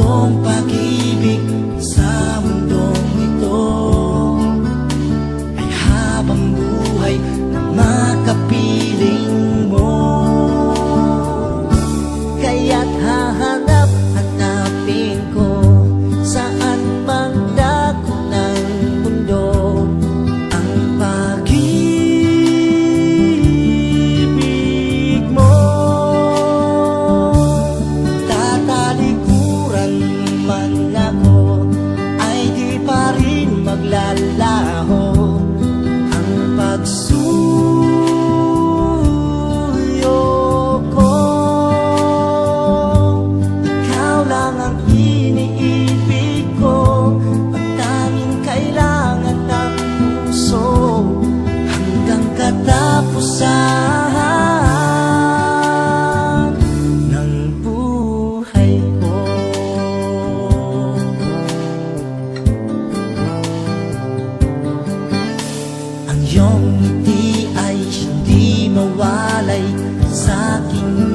kong pag-ibig sa mundong ito ay habang buhay na makapiling mo. Kaya't hahanap-hanapin ko saan man dako ng mundo ang pag-ibig mo. Tatalikuran man ako ay di pa rin maglalaho ang pagsuyo ko. Ikaw lang ang iniibig ko, ang tanging kailangan ng puso hanggang katapusan ng buhay ko. Ang iyong ngiti ay hindi mawalay sa aking